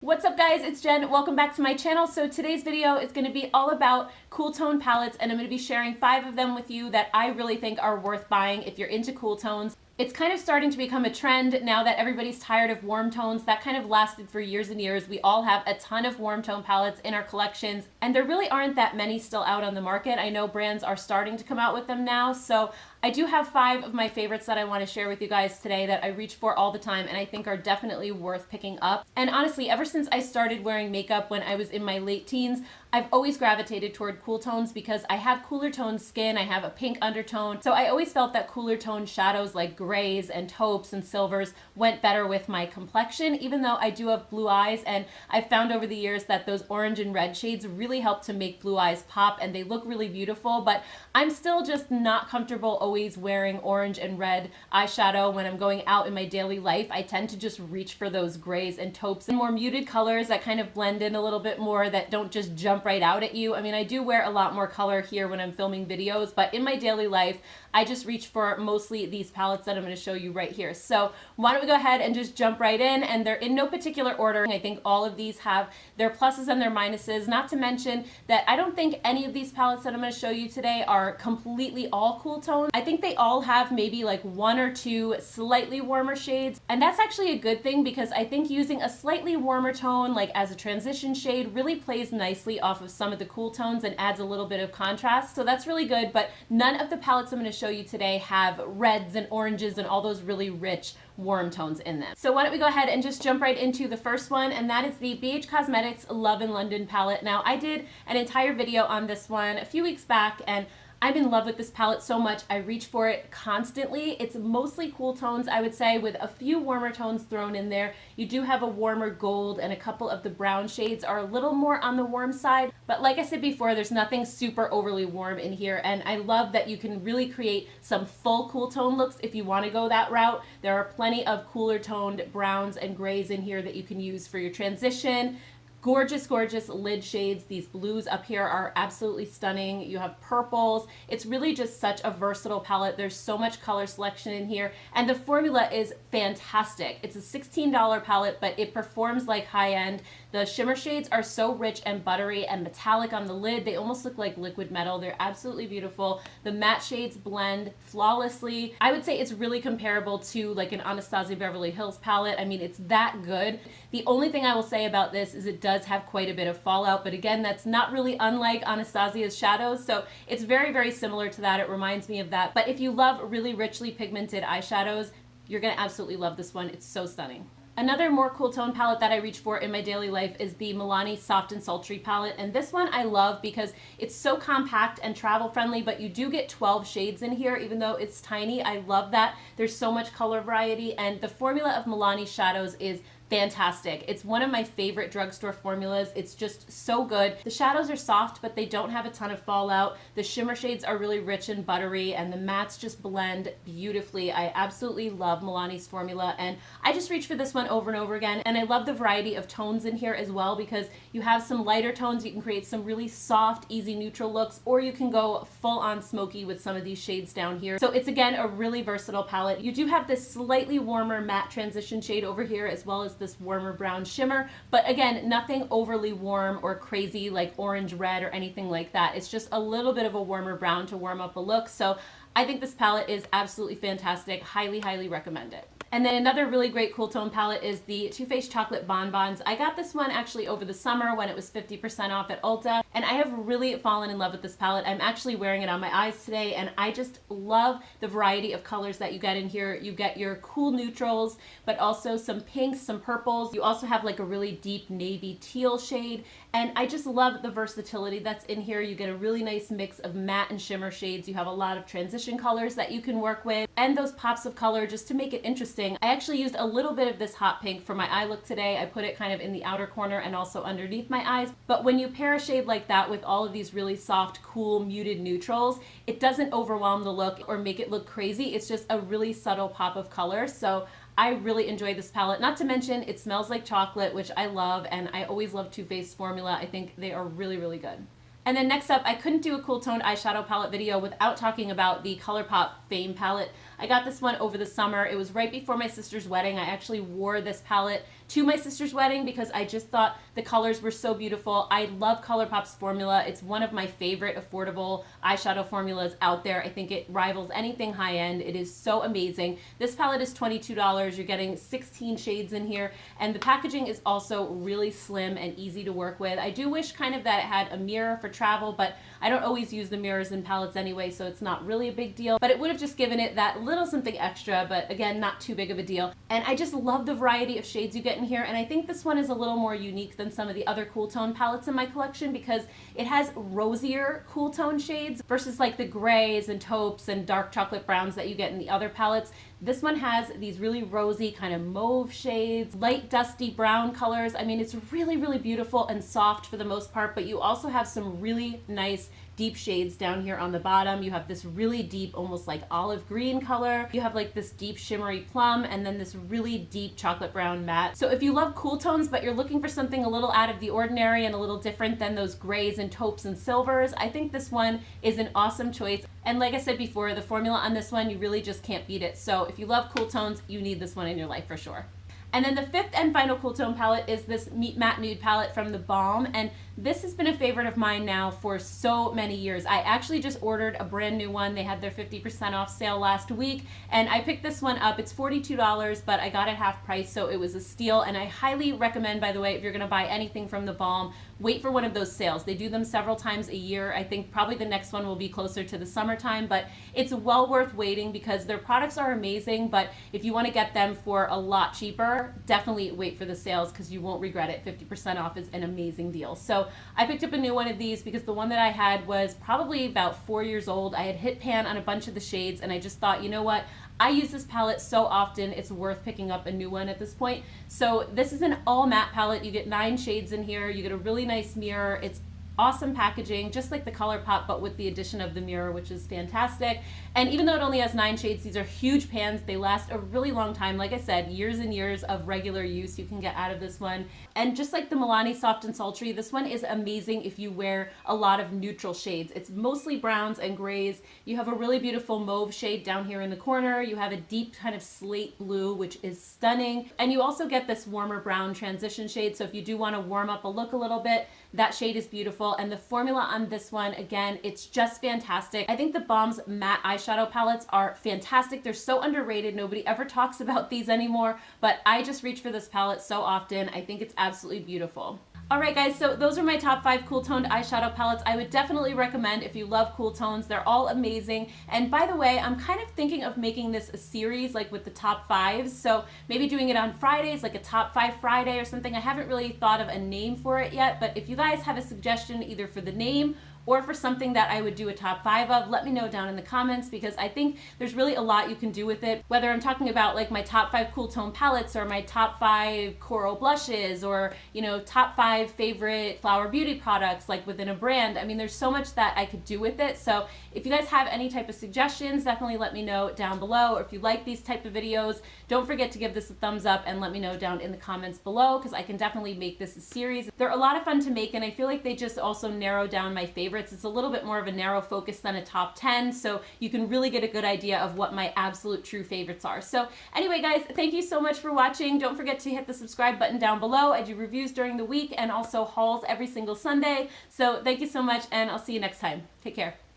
What's up guys, it's Jen. Welcome back to my channel. So today's video is going to be all about cool tone palettes, and I'm going to be sharing 5 of them with you that I really think are worth buying if you're into cool tones. It's kind of starting to become a trend now that everybody's tired of warm tones. That kind of lasted for years and years. We all have a ton of warm tone palettes in our collections, and there really aren't that many still out on the market. I know brands are starting to come out with them now, so I do have 5 of my favorites that I want to share with you guys today that I reach for all the time and I think are definitely worth picking up. And honestly, ever since I started wearing makeup when I was in my late teens, I've always gravitated toward cool tones because I have cooler toned skin, I have a pink undertone, so I always felt that cooler toned shadows like grays and taupes and silvers went better with my complexion, even though I do have blue eyes, and I've found over the years that those orange and red shades really help to make blue eyes pop and they look really beautiful, but I'm still just not comfortable always wearing orange and red eyeshadow when I'm going out in my daily life. I tend to just reach for those grays and taupes and more muted colors that kind of blend in a little bit more, that don't just jump right out at you. I mean, I do wear a lot more color here when I'm filming videos, but in my daily life, I just reach for mostly these palettes that I'm going to show you right here. So why don't we go ahead and just jump right in, and they're in no particular order. I think all of these have their pluses and their minuses, not to mention that I don't think any of these palettes that I'm going to show you today are completely all cool tones. I think they all have maybe like 1 or 2 slightly warmer shades, and that's actually a good thing because I think using a slightly warmer tone like as a transition shade really plays nicely off of some of the cool tones and adds a little bit of contrast, so that's really good. But none of the palettes I'm going to show you today have reds and oranges and all those really rich warm tones in them. So why don't we go ahead and just jump right into the first one, and that is the BH Cosmetics Love in London palette. Now, I did an entire video on this one a few weeks back, and I'm in love with this palette so much. I reach for it constantly. It's mostly cool tones, I would say, with a few warmer tones thrown in there. You do have a warmer gold, and a couple of the brown shades are a little more on the warm side. But like I said before, there's nothing super overly warm in here, and I love that you can really create some full cool tone looks if you want to go that route. There are plenty of cooler toned browns and grays in here that you can use for your transition. Gorgeous, gorgeous lid shades. These blues up here are absolutely stunning. You have purples. It's really just such a versatile palette. There's so much color selection in here, and the formula is fantastic. It's a $16 palette, but it performs like high-end. The shimmer shades are so rich and buttery and metallic on the lid. They almost look like liquid metal. They're absolutely beautiful. The matte shades blend flawlessly. I would say it's really comparable to like an Anastasia Beverly Hills palette. I mean, it's that good. The only thing I will say about this is it does have quite a bit of fallout, but again, that's not really unlike Anastasia's shadows, so it's very, very similar to that. It reminds me of that. But if you love really richly pigmented eyeshadows, you're gonna absolutely love this one. It's so stunning. Another more cool tone palette that I reach for in my daily life is the Milani Soft and Sultry palette, and this one I love because it's so compact and travel friendly, but you do get 12 shades in here even though it's tiny. I love that. There's so much color variety, and the formula of Milani shadows is fantastic. It's one of my favorite drugstore formulas. It's just so good. The shadows are soft, but they don't have a ton of fallout. The shimmer shades are really rich and buttery, and the mattes just blend beautifully. I absolutely love Milani's formula, and I just reach for this one over and over again. And I love the variety of tones in here as well, because you have some lighter tones. You can create some really soft, easy neutral looks, or you can go full on smoky with some of these shades down here. So it's, again, a really versatile palette. You do have this slightly warmer matte transition shade over here, as well as this warmer brown shimmer, but again, nothing overly warm or crazy like orange red or anything like that. It's just a little bit of a warmer brown to warm up a look. So I think this palette is absolutely fantastic. Highly, highly recommend it. And then another really great cool tone palette is the Too Faced Chocolate Bonbons. I got this one actually over the summer when it was 50% off at Ulta, and I have really fallen in love with this palette. I'm actually wearing it on my eyes today, and I just love the variety of colors that you get in here. You get your cool neutrals, but also some pinks, some purples. You also have like a really deep navy teal shade, and I just love the versatility that's in here. You get a really nice mix of matte and shimmer shades. You have a lot of transition colors that you can work with, and those pops of color just to make it interesting. I actually used a little bit of this hot pink for my eye look today. I put it kind of in the outer corner and also underneath my eyes. But when you pair a shade like that with all of these really soft, cool, muted neutrals, it doesn't overwhelm the look or make it look crazy. It's just a really subtle pop of color. So I really enjoy this palette. Not to mention, it smells like chocolate, which I love, and I always love Too Faced formula. I think they are really, really good. And then next up, I couldn't do a cool toned eyeshadow palette video without talking about the Colourpop Fame palette. I got this one over the summer. It was right before my sister's wedding. I actually wore this palette to my sister's wedding because I just thought the colors were so beautiful. I love Colourpop's formula. It's one of my favorite affordable eyeshadow formulas out there. I think it rivals anything high-end. It is so amazing. This palette is $22. You're getting 16 shades in here, and the packaging is also really slim and easy to work with. I do wish kind of that it had a mirror for travel, but I don't always use the mirrors in palettes anyway, so it's not really a big deal. But it would have just given it that little something extra, but again, not too big of a deal. And I just love the variety of shades you get in here, and I think this one is a little more unique than some of the other cool tone palettes in my collection because it has rosier cool tone shades versus like the grays and taupes and dark chocolate browns that you get in the other palettes. This one has these really rosy kind of mauve shades, light dusty brown colors. I mean, it's really, really beautiful and soft for the most part, but you also have some really nice deep shades down here on the bottom. You have this really deep, almost like olive green color. You have like this deep shimmery plum, and then this really deep chocolate brown matte. So if you love cool tones, but you're looking for something a little out of the ordinary and a little different than those grays and taupes and silvers, I think this one is an awesome choice. And like I said before, the formula on this one, you really just can't beat it. So if you love cool tones, you need this one in your life for sure. And then the fifth and final cool tone palette is this Meet Matte Nude palette from the Balm, and this has been a favorite of mine now for so many years. I actually just ordered a brand new one. They had their 50% off sale last week, and I picked this one up. It's $42, but I got it half price, so it was a steal, and I highly recommend, by the way, if you're gonna buy anything from the Balm, wait for one of those sales. They do them several times a year. I think probably the next one will be closer to the summertime, but it's well worth waiting because their products are amazing, but if you wanna get them for a lot cheaper, definitely wait for the sales because you won't regret it. 50% off is an amazing deal. So I picked up a new one of these because the one that I had was probably about 4 years old. I had hit pan on a bunch of the shades, and I just thought, you know what? I use this palette so often, it's worth picking up a new one at this point. So this is an all matte palette. You get 9 shades in here. You get a really nice mirror. It's awesome packaging, just like the Colourpop, but with the addition of the mirror, which is fantastic. And even though it only has 9 shades, these are huge pans. They last a really long time. Like I said, years and years of regular use you can get out of this one. And just like the Milani Soft and Sultry, this one is amazing if you wear a lot of neutral shades. It's mostly browns and grays. You have a really beautiful mauve shade down here in the corner. You have a deep kind of slate blue, which is stunning. And you also get this warmer brown transition shade. So if you do want to warm up a look a little bit, that shade is beautiful. And the formula on this one, again, it's just fantastic. I think the Balm's matte eyeshadow palettes are fantastic. They're so underrated. Nobody ever talks about these anymore, but I just reach for this palette so often. I think it's absolutely beautiful. Alright guys, so those are my top 5 cool toned eyeshadow palettes. I would definitely recommend if you love cool tones. They're all amazing. And by the way, I'm kind of thinking of making this a series like with the top 5s. So maybe doing it on Fridays, like a top 5 Friday or something. I haven't really thought of a name for it yet, but if you guys have a suggestion either for the name or for something that I would do a top 5 of, let me know down in the comments because I think there's really a lot you can do with it. Whether I'm talking about like my top 5 cool tone palettes or my top 5 coral blushes or, you know, top 5 favorite flower beauty products like within a brand. I mean, there's so much that I could do with it. So if you guys have any type of suggestions, definitely let me know down below. Or if you like these type of videos, don't forget to give this a thumbs up and let me know down in the comments below because I can definitely make this a series. They're a lot of fun to make and I feel like they just also narrow down my favorites. It's a little bit more of a narrow focus than a top 10, so you can really get a good idea of what my absolute true favorites are. So anyway guys, thank you so much for watching. Don't forget to hit the subscribe button down below. I do reviews during the week and also hauls every single Sunday. So thank you so much and I'll see you next time. Take care.